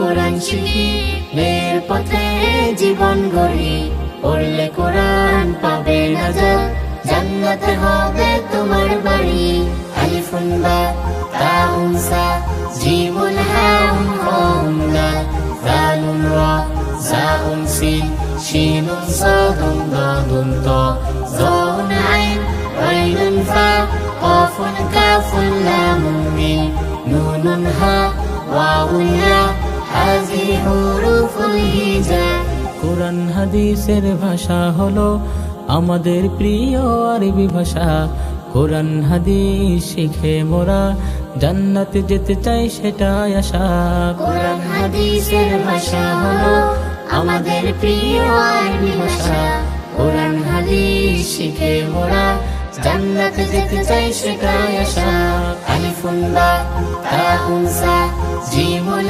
কোরআন শিখি নের পথে জীবন গড়ি পড়লে কোরআন পাবে নাজাত জান্নাতে হবে তোমার বাড়ি আলিফুন বা তাউন সা জিমুন হাউন হাউন লাম দালুন রা জাউন সিন শিনুন সাদুন দাদুন তা জাউন আইন আইনুন ফা কাফুন কাফুন লামুন মিম নুনুন হা ওয়াউন ইয়া হাযিহি হুরুফুল হিজা। কোরআন হাদিসের ভাষা হলো আমাদের প্রিয় আরবি ভাষা। কোরআন হাদিস শিখে মোরা জান্নাতে যেতে চাই সেটাই আশা। কোরআন হাদিসের ভাষা হলো আমাদের প্রিয় আরবি ভাষা। কোরআন হাদিস শিখে মোরা জান্নাতে যেতে চাই সেটাই আশা। আলিফুন বা তাউন সা জিমুন